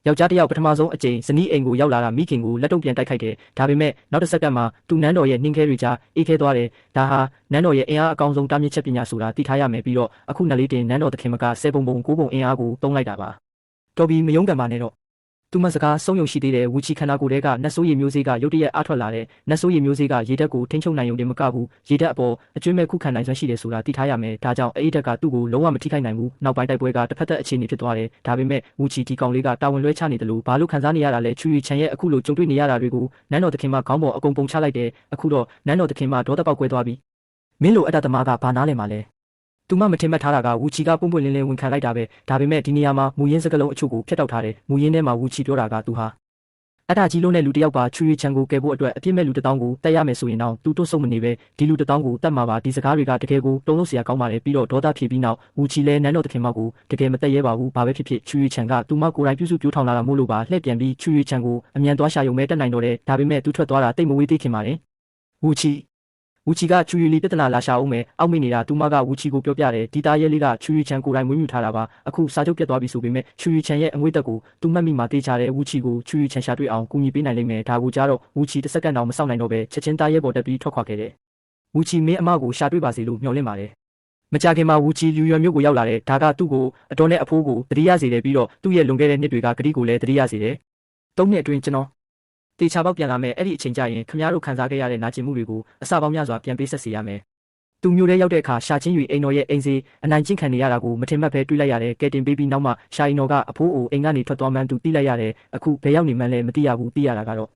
ယောက်ျားတစ်ယောက်ပထမဆုံးအကြိမ်ဇနီးအိမ်ကိုရောက်လာတာမိခင်ကိုလက်တုံ့ပြန်တိုက်ခိုက်တယ်ဒါပေမဲ့နောက်တစ်စက္ကန့်မှာသူနန်းတော်ရဲ့နှင်းခဲတွေကြားအေးခဲသွားတယ်ဒါဟာနန်းတော်ရဲ့အင်အားအကောင်းဆုံးတားမြစ်ချက်ပညာဆိုတာသိထားရမယ်ပြီးတော့အခုနလေးတင်နန်းတော်သခင်မက10ပုံ9ပုံအင်အားကိုတုံးလိုက်တာပါတော်ပြီမယုံကန်ပါနဲ့တော့သူမစကားဆုံးယုံရှိသေးတဲ့ဝူချီခန္ဓာကိုယ်တွေကနတ်ဆိုးရည်မျိုးစေ့ကရုတ်တရက်အားထွက်လာတဲ့နတ်ဆိုးရည်မျိုးစေ့ကရေဓာတ်ကိုထိန်းချုပ်နိုင်ုံတင်မကဘူးရေဓာတ်အပေါ်အကျွမ်းမဲ့ခုခံနိုင်စွမ်းရှိတယ်ဆိုတာသိထားရမယ်ဒါကြောင့်အဲ့ဒီဓာတ်ကသူ့ကိုလုံးဝမထိခိုက်နိုင်ဘူးနောက်ပိုင်းတိုက်ပွဲကတစ်ဖက်သက်အခြေအနေဖြစ်သွားတယ်ဒါပေမဲ့ဝူချီဒီကောင်လေးကတာဝန်လွှဲချနေတယ်လို့ဘာလို့ခံစားနေရတာလဲချူရီချန်ရဲ့အခုလိုကြုံတွေ့နေရတာတွေကိုနန်းတော်သခင်မခေါင်းပေါ်အကုန်ပုံချလိုက်တယ်အခုတော့နန်းတော်သခင်မဒေါသပေါက်ကွဲသွားပြီမင်းလိုအတ္တသမားကဘာနားလဲမှာလဲသူမမထင်မှတ်ထားတာကဝူချီကပွန့်ပွန့်လင်းလင်းဝန်ခံလိုက်တာပဲဒါပေမဲ့ဒီနေရာမှာမူရင်းစကလုံးအချို့ကိုဖျက်တောက်ထားတယ်မူရင်းထဲမှာဝူချီပြောတာကသူဟာအတားကြီးလုံးနဲ့လူတစ်ယောက်ပါချူရီချန်ကိုကယ်ဖို့အတွက်အပြစ်မဲ့လူတစ်တောင်းကိုတက်ရမယ်ဆိုရင်တော့သူတို့ဆုံးမနေပဲဒီလူတစ်တောင်းကိုတတ်မှာပါဒီစကားတွေကတကယ်ကိုတုံ့လို့စရာကောင်းပါတယ်ပြီးတော့ဒေါသဖြစ်ပြီးနောက်ဝူချီလဲနန်းတော်သခင်မောက်ကိုတကယ်မတက်ရဲပါဘူးဘာပဲဖြစ်ဖြစ်ချူရီချန်ကသူမကိုယ်တိုင်ပြုစုပြောထောင်လာတာမို့လို့ပါလှည့်ပြန်ပြီးချူရီချန်ကိုအမြန်သွားရှာရုံပဲတက်နိုင်တော့တယ်ဒါပေမဲ့သူထွက်သွားတာတိတ်မဝေးသေးခင်ပါတယ်ဝူချီကချူရီလီပြဿနာလာရှာအောင်မယ်အောက်မိနေတာသူမကဝူချီကိုပြောပြတယ်ဒီသားရဲလေးကချူရီချန်ကိုယ်တိုင်မွေးမြူထားတာပါအခုစာချုပ်ပြတ်သွားပြီဆိုပေမဲ့ချူရီချန်ရဲ့အငွေ့တက်ကိုသူမှတ်မိမှတေးချတဲ့ဝူချီကိုချူရီချန်ရှာတွေ့အောင်ကူညီပေးနိုင်လိမ့်မယ်ဒါကိုကြားတော့ဝူချီတစ်စက္ကန့်တောင်မစောင့်နိုင်တော့ပဲချက်ချင်းသားရဲပေါ်တက်ပြီးထွက်ခွာခဲ့တယ်ဝူချီမင်းအမကိုရှာတွေ့ပါစေလို့မျှော်လင့်ပါတယ်မကြခင်မှာဝူချီလူရွယ်မျိုးကိုရောက်လာတဲ့ဒါကသူ့ကိုအတော်နဲ့အဖိုးကိုတတိယစေတယ်ပြီးတော့သူ့ရဲ့လွန်ခဲ့တဲ့နှစ်တွေကဂတိကိုလည်းတတိယစေတယ်၃နှစ်အတွင်းကျွန်တော်တေချာပေါက်ပြန်လာမယ်အဲ့ဒီအချိန်ကျရင်ခင်ဗျားတို့ခံစားခဲ့ရတဲ့နာကျင်မှုတွေကိုအစပေါင်းများစွာပြန်ပေးဆက်စေရမယ်။သူမျိုးထဲရောက်တဲ့အခါရှာချင်းယူအိမ်တော်ရဲ့အိမ်စီအနိုင်ကျင့်ခံနေရတာကိုမထင်မှတ်ပဲတွေးလိုက်ရတယ်။ကဲတင်ပေးပြီးနောက်မှရှာအိမ်တော်ကအဖိုးကိုအိမ်ကနေထွက်သွားမှန်းသူသိလိုက်ရတယ်။အခုဘယ်ရောက်နေမှန်းလဲမသိရဘူးသိရတာကတော့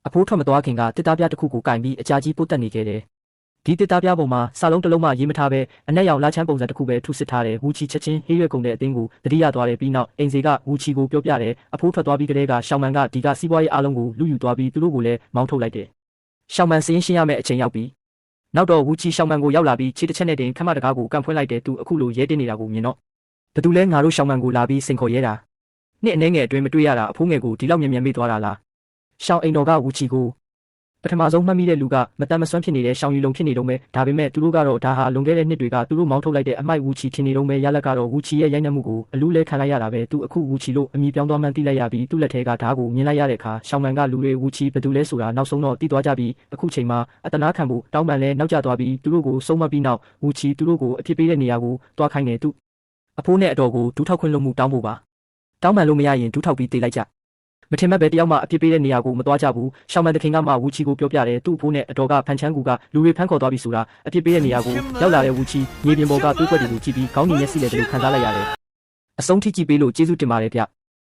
အဖိုးထွက်မသွားခင်ကတစ်သားပြားတစ်ခုကိုကင်ပြီးအကြာကြီးပို့တက်နေခဲ့တယ်။ဒီတစ်သားပြားပေါ်မှာစာလုံးတစ်လုံးမှရေးမထားပဲအနက်ရောင်လာချမ်းပုံစံတစ်ခုပဲထုစစ်ထားတယ်။ဝူချီချက်ချင်းဟေးရွက်ကုန်တဲ့အသင်းကိုတတိယသွားတယ်ပြီးနောက်အိမ်စီကဝူချီကိုပြောပြတယ်အဖိုးထွက်သွားပြီးကလေးကရှောင်းမန်ကဒီကစီးပွားရေးအားလုံးကိုလူယူသွားပြီးသူတို့ကိုလည်းမောင်းထုတ်လိုက်တယ်။ရှောင်းမန်စင်းရှင်းရမယ့်အချိန်ရောက်ပြီ။နောက်တော့ဝူချီရှောင်းမန်ကိုရောက်လာပြီးခြေတစ်ချက်နဲ့တင်ခမတကားကိုကန်ဖွင့်လိုက်တယ်သူအခုလိုရဲတင်နေတာကိုမြင်တော့ဘသူလဲငါတို့ရှောင်းမန်ကိုလာပြီးစိန်ခေါ်ရဲတာနှစ်အနေငယ်အတွင်းမတွေ့ရတာအဖိုးငယ်ကိုဒီလောက်မြန်မြန်မေ့သွားတာလားရှောင်းအိမ်တော်ကဝူချီကိုပထမဆုံးမှတ်မိတဲ့လူကမတန်မစွမ်းဖြစ်နေတဲ့ရှောင်းယူလုံးဖြစ်နေတော့မယ်ဒါပေမဲ့သူတို့ကတော့ဒါဟာလွန်ခဲ့တဲ့နှစ်တွေကသူတို့မောင်းထုတ်လိုက်တဲ့အမိုက်ဝူချီထင်နေတော့မယ်ရလက်ကတော့ဝူချီရဲ့ရိုက်နှက်မှုကိုအလူးလဲခံလိုက်ရတာပဲသူအခုဝူချီလို့အမည်ပြောင်းသွားမှန်းသိလိုက်ရပြီးသူ့လက်ထဲကဓာတ်ကိုမြင်လိုက်ရတဲ့အခါရှောင်းမန်ကလူတွေဝူချီဘယ်သူလဲဆိုတာနောက်ဆုံးတော့သိသွားကြပြီးအခုချိန်မှာအတနာခံဖို့တောင်းပန်လဲနောက်ကျသွားပြီးသူတို့ကိုဆုံးမပြီးနောက်ဝူချီသူတို့ကိုအဖြစ်ပေးတဲ့နေရာကိုတွားခိုင်းတယ်သူအဖိုးနဲ့အတော်ကိုဒူးထောက်ခွင့်လုပ်မှုတောင်းဖို့ပါတောင်းပန်လို့မရရင်ဒူးထောက်ပြီးတေးလိုက်ကြမထင်မှတ်ပဲတယောက်မှအပြစ်ပေးတဲ့နေရာကိုမသွားကြဘူးရှောင်းမန်တခင်ကမှဝူချီကိုပြောပြတယ်သူ့အဖိုးနဲ့အတော်ကဖန်ချန်းကူကလူတွေဖမ်းခေါ်သွားပြီဆိုတာအပြစ်ပေးတဲ့နေရာကိုရောက်လာတဲ့ဝူချီမြေပြင်ပေါ်ကတွေးကွက်တွေကိုကြည့်ပြီးခေါင်းညီမျက်စိနဲ့တူခံစားလိုက်ရတယ်အဆုံးထိကြည့်ပေးလို့ကျေးဇူးတင်ပါတယ်ဗျ